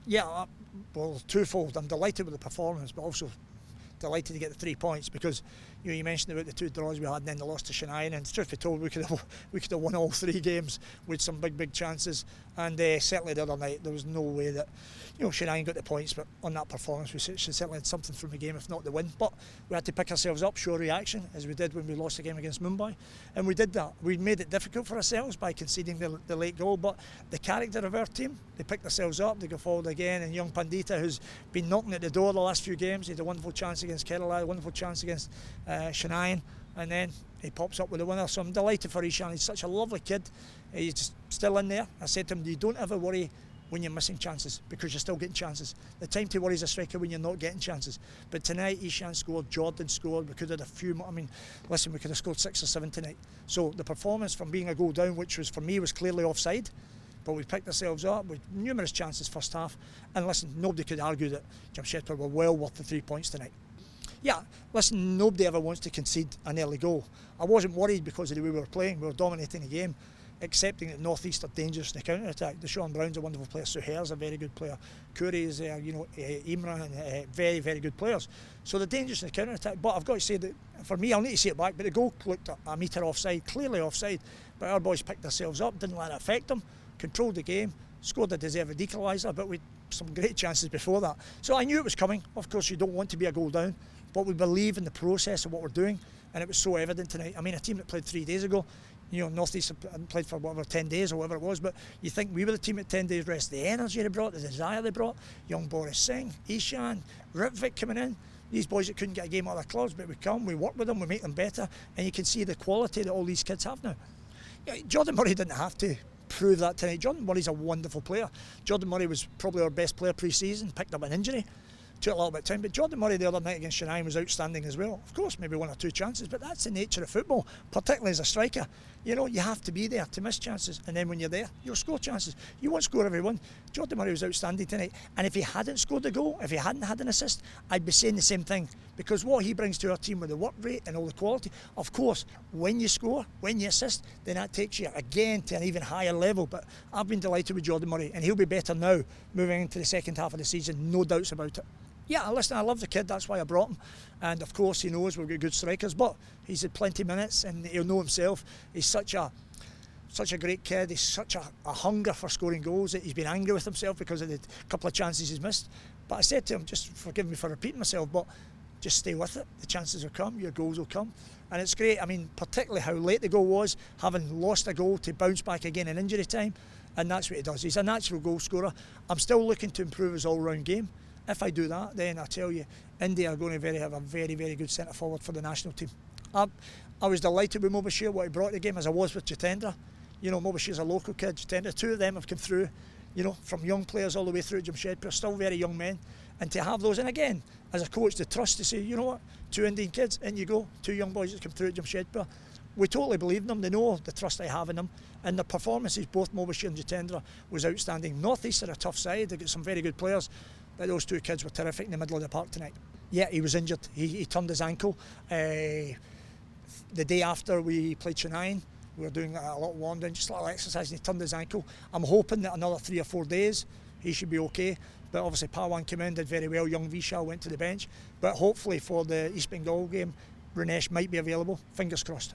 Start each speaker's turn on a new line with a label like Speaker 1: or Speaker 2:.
Speaker 1: Yeah, well, twofold. I'm delighted with the performance, but also delighted to get the 3 points, because you mentioned about the 2 draws we had and then the loss to Chennai, and truth be told, we could have won all 3 games with some big chances, and certainly the other night there was no way that Chennai got the points, but on that performance we should certainly had something from the game, if not the win. But we had to pick ourselves up, show reaction, as we did when we lost the game against Mumbai, and we did that. We made it difficult for ourselves by conceding the late goal, but the character of our team, they picked themselves up, they go forward again, and young Pandita, who's been knocking at the door the last few games, he had a wonderful chance against Kerala, a wonderful chance against Chennai, and then he pops up with the winner. So I'm delighted for Ishan. He's such a lovely kid. He's just still in there. I said to him, you don't ever worry when you're missing chances, because you're still getting chances. The time to worry is a striker when you're not getting chances. But tonight Ishan scored, Jordan scored, we could have had a few more. I mean, listen, we could have scored 6 or 7 tonight. So the performance from being a goal down, which was for me was clearly offside, but we picked ourselves up with numerous chances first half, and listen, nobody could argue that Jamshedpur were well worth the 3 points tonight. Yeah, listen, nobody ever wants to concede an early goal. I wasn't worried because of the way we were playing. We were dominating the game, accepting that North East are dangerous in the counter-attack. Deshaun Brown's a wonderful player, Suhair's a very good player, Kuri is there, Imran, very good players. So they're dangerous in the counter-attack, but I've got to say that, for me, I'll need to see it back, but the goal looked a metre offside, clearly offside, but our boys picked themselves up, didn't let it affect them, controlled the game, scored a deserved equaliser, but with some great chances before that. So I knew it was coming. Of course, you don't want to be a goal down, but we believe in the process of what we're doing, and it was so evident tonight. I mean, a team that played 3 days ago, North East hadn't played for whatever 10 days or whatever it was, but you think we were the team at 10 days rest. The energy they brought, the desire they brought, young Boris Singh, Ishan, Ritvik coming in, these boys that couldn't get a game out of their clubs, but we come, we work with them, we make them better, and you can see the quality that all these kids have now. Jordan Murray didn't have to prove that tonight. Jordan Murray's a wonderful player. Jordan Murray was probably our best player pre-season, picked up an injury, took a little bit of time, but Jordan Murray the other night against Chennai was outstanding as well. Of course, maybe 1 or 2 chances, but that's the nature of football, particularly as a striker. You have to be there to miss chances, and then when you're there, you'll score chances. You won't score every one. Jordan Murray was outstanding tonight, and if he hadn't scored the goal, if he hadn't had an assist, I'd be saying the same thing, because what he brings to our team with the work rate and all the quality, of course, when you score, when you assist, then that takes you again to an even higher level. But I've been delighted with Jordan Murray, and he'll be better now, moving into the second half of the season, no doubts about it. Yeah, listen, I love the kid, that's why I brought him. And of course he knows we've got good strikers, but he's had plenty of minutes and he'll know himself. He's such a great kid, he's such a hunger for scoring goals that he's been angry with himself because of the couple of chances he's missed. But I said to him, just forgive me for repeating myself, but just stay with it. The chances will come, your goals will come. And it's great, I mean, particularly how late the goal was, having lost a goal to bounce back again in injury time. And that's what he does. He's a natural goal scorer. I'm still looking to improve his all-round game. If I do that, then I tell you, India are going to have a very good centre forward for the national team. I was delighted with Mobashir, what he brought to the game, as I was with Jitendra. Mobashir's a local kid, Jitendra, 2 of them have come through, from young players all the way through at Jamshedpur, still very young men. And to have those, and again, as a coach, the trust to say, you know what, 2 Indian kids, in you go, 2 young boys that come through at Jamshedpur. We totally believe in them, they know the trust I have in them, and their performances, both Mobashir and Jitendra, was outstanding. North East are a tough side, they've got some very good players, but those 2 kids were terrific in the middle of the park tonight. Yeah, he was injured, he turned his ankle. The day after we played Chennai, we were doing a lot of wandering, just a little exercise, and he turned his ankle. I'm hoping that another 3 or 4 days, he should be okay. But obviously Pawan came in, did very well, young Vishal went to the bench. But hopefully for the East Bengal game, Runesh might be available, fingers crossed.